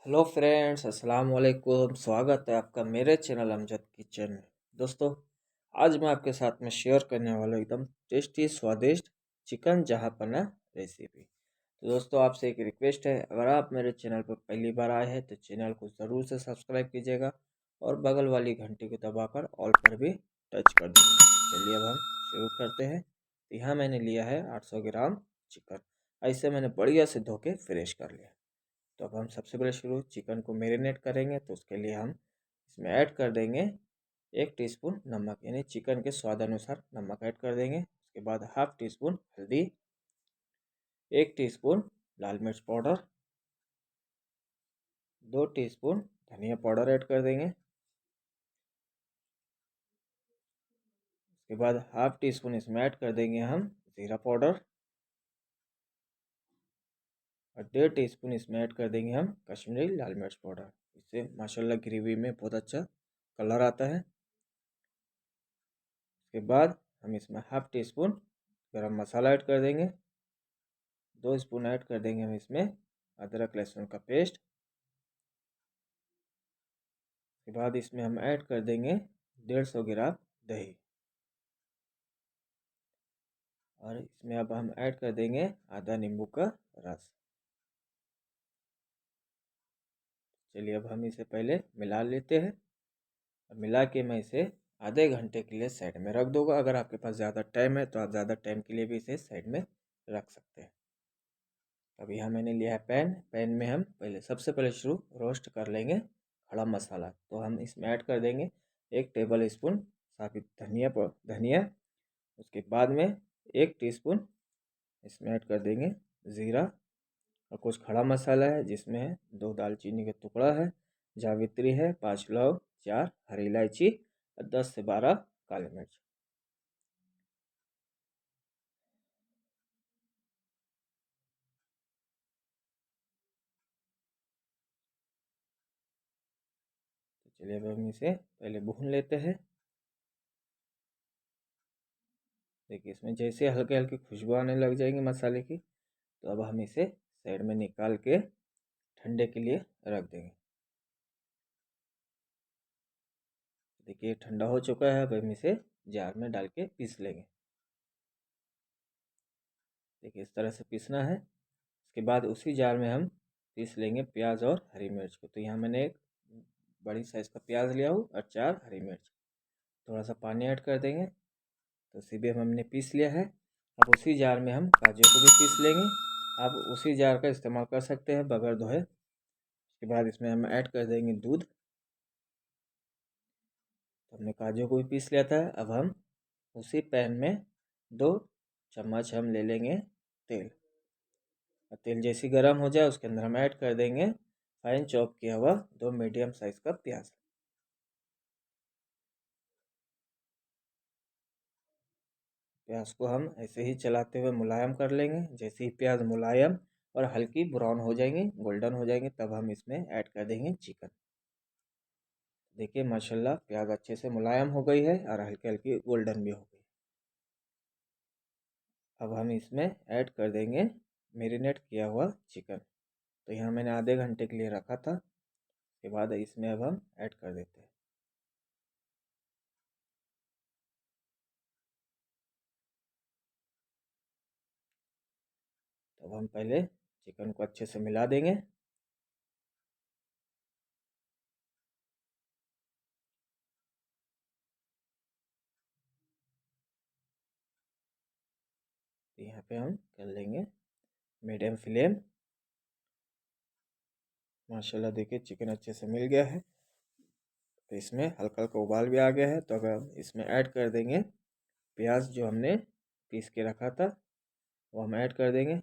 Hello friends, अस्सलाम वालेकुम। स्वागत है आपका मेरे चैनल अमजद किचन में। दोस्तों, आज मैं आपके साथ में शेयर करने वाला हूँ एकदम टेस्टी स्वादिष्ट चिकन जहापना रेसिपी। तो दोस्तों, आपसे एक रिक्वेस्ट है, अगर आप मेरे चैनल पर पहली बार आए हैं तो चैनल को ज़रूर से सब्सक्राइब कीजिएगा और बगल वाली घंटी को दबाकर ऑल पर भी टच कर दीजिएगा। चलिए अब हम शुरू करते हैं। तो यहाँ मैंने लिया है 800 ग्राम चिकन। ऐसे मैंने बढ़िया से धो के फ्रेश कर लिया। तो अब हम सबसे पहले शुरू चिकन को मैरिनेट करेंगे। तो उसके लिए हम इसमें ऐड कर देंगे 1 टीस्पून नमक, यानी चिकन के स्वाद अनुसार नमक ऐड कर देंगे। उसके बाद हाफ टी स्पून हल्दी, 1 टीस्पून लाल मिर्च पाउडर, 2 टीस्पून धनिया पाउडर ऐड कर देंगे। उसके बाद हाफ टी स्पून इसमें ऐड कर देंगे हम ज़ीरा पाउडर और 1.5 टीस्पून इसमें ऐड कर देंगे हम कश्मीरी लाल मिर्च पाउडर। इससे माशाल्लाह ग्रेवी में बहुत अच्छा कलर आता है। उसके बाद हम इसमें हाफ टी स्पून गरम मसाला ऐड कर देंगे। 2 स्पून ऐड कर देंगे हम इसमें अदरक लहसुन का पेस्ट। उसके बाद इसमें हम ऐड कर देंगे 150 ग्राम दही और इसमें अब हम ऐड कर देंगे आधा नींबू का रस। चलिए अब हम इसे पहले मिला लेते हैं। अब मिला के मैं इसे आधे घंटे के लिए साइड में रख दूंगा। अगर आपके पास ज़्यादा टाइम है तो आप ज़्यादा टाइम के लिए भी इसे साइड में रख सकते हैं। अब यहाँ मैंने लिया है पैन में हम सबसे पहले शुरू रोस्ट कर लेंगे खड़ा मसाला। तो हम इसमें ऐड कर देंगे 1 टेबल स्पून साबित धनिया। उसके बाद में 1 टीस्पून इसमें ऐड कर देंगे ज़ीरा और कुछ खड़ा मसाला है, जिसमें है 2 दालचीनी का टुकड़ा है, जावित्री है, 5 लौंग, 4 हरी इलायची और 10 से 12 काली मिर्च। तो चलिए अब हम इसे पहले भून लेते हैं। देखिए इसमें जैसे हल्के हल्के खुशबू आने लग जाएंगी मसाले की, तो अब हम इसे साइड में निकाल के ठंडे के लिए रख देंगे। देखिए ठंडा हो चुका है। अब हम इसे जार में डाल के पीस लेंगे। देखिए इस तरह से पीसना है। उसके बाद उसी जार में हम पीस लेंगे प्याज और हरी मिर्च को। तो यहाँ मैंने एक बड़ी साइज़ का प्याज लिया हूँ और 4 हरी मिर्च। थोड़ा सा पानी ऐड कर देंगे। तो इसी भी हमने पीस लिया है। अब उसी जार में हम काजू को भी पीस लेंगे। आप उसी जार का इस्तेमाल कर सकते हैं बगैर धोए। उसके बाद इसमें हम ऐड कर देंगे दूध। तो हमने काजू को भी पीस लिया था। अब हम उसी पैन में 2 चम्मच हम ले लेंगे तेल। और तेल जैसे गर्म हो जाए उसके अंदर हम ऐड कर देंगे फाइन चॉप किया हुआ 2 मीडियम साइज़ का प्याज। प्याज को हम ऐसे ही चलाते हुए मुलायम कर लेंगे। जैसे ही प्याज मुलायम और हल्की ब्राउन हो जाएंगी, गोल्डन हो जाएंगे, तब हम इसमें ऐड कर देंगे चिकन। देखिए माशाल्लाह प्याज अच्छे से मुलायम हो गई है और हल्की हल्की गोल्डन भी हो गई। अब हम इसमें ऐड कर देंगे मैरिनेट किया हुआ चिकन। तो यहाँ मैंने आधे घंटे के लिए रखा था। उसके बाद इसमें अब हम ऐड कर देते हैं। तो अब हम पहले चिकन को अच्छे से मिला देंगे। तो यहाँ पे हम कर लेंगे मीडियम फ्लेम। माशाल्लाह देखिए चिकन अच्छे से मिल गया है। तो इसमें हल्का हल्का उबाल भी आ गया है। तो अब हम इसमें ऐड कर देंगे प्याज जो हमने पीस के रखा था, वो हम ऐड कर देंगे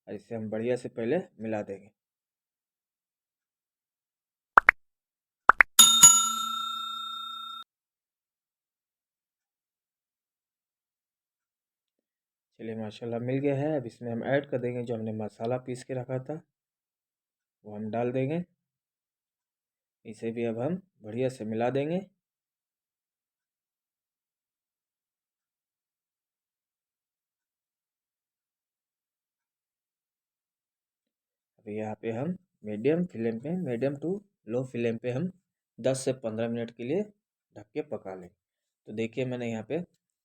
और इसे हम बढ़िया से पहले मिला देंगे। चलिए माशाल्लाह मिल गया है। अब इसमें हम ऐड कर देंगे जो हमने मसाला पीस के रखा था, वो हम डाल देंगे। इसे भी अब हम बढ़िया से मिला देंगे। अब यहाँ पे हम मीडियम टू लो फ्लेम पे हम 10 से 15 मिनट के लिए ढक के पका लें। तो देखिए मैंने यहाँ पे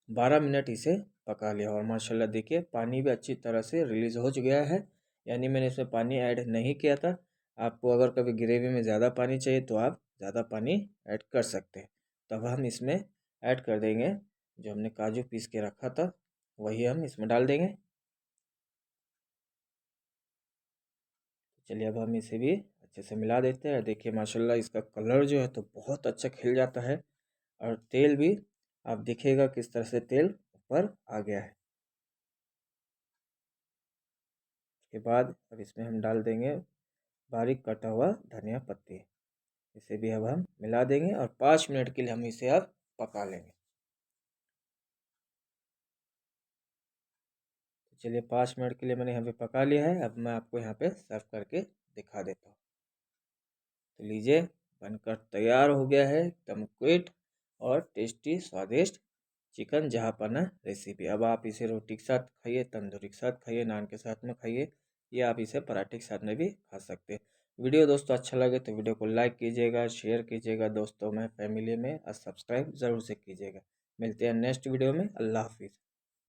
12 मिनट इसे पका लिया और माशाल्लाह देखिए पानी भी अच्छी तरह से रिलीज़ हो गया है, यानी मैंने इसमें पानी ऐड नहीं किया था। आपको अगर कभी ग्रेवी में ज़्यादा पानी चाहिए तो आप ज़्यादा पानी ऐड कर सकते हैं। तब हम इसमें ऐड कर देंगे जो हमने काजू पीस के रखा था, वही हम इसमें डाल देंगे। चलिए अब हम इसे भी अच्छे से मिला देते हैं। देखिए माशाल्लाह इसका कलर जो है तो बहुत अच्छा खिल जाता है और तेल भी आप देखिएगा किस तरह से तेल ऊपर आ गया है। उसके बाद अब इसमें हम डाल देंगे बारीक कटा हुआ धनिया पत्ती। इसे भी अब हम मिला देंगे और 5 मिनट के लिए हम इसे अब पका लेंगे। तो चलिए 5 मिनट के लिए मैंने यहाँ पे पका लिया है। अब मैं आपको यहाँ पे सर्व करके दिखा देता हूँ। तो लीजिए बनकर तैयार हो गया है एकदम क्विक और टेस्टी स्वादिष्ट चिकन जहाँपना रेसिपी। अब आप इसे रोटी के साथ खाइए, तंदूरी के साथ खाइए, नान के साथ में खाइए, या आप इसे पराठे के साथ में भी खा सकते हैं। वीडियो दोस्तों अच्छा लगे तो वीडियो को लाइक कीजिएगा, शेयर कीजिएगा दोस्तों में, फैमिली में, और सब्सक्राइब ज़रूर से कीजिएगा। मिलते हैं नेक्स्ट वीडियो में। अल्लाह हाफिज़।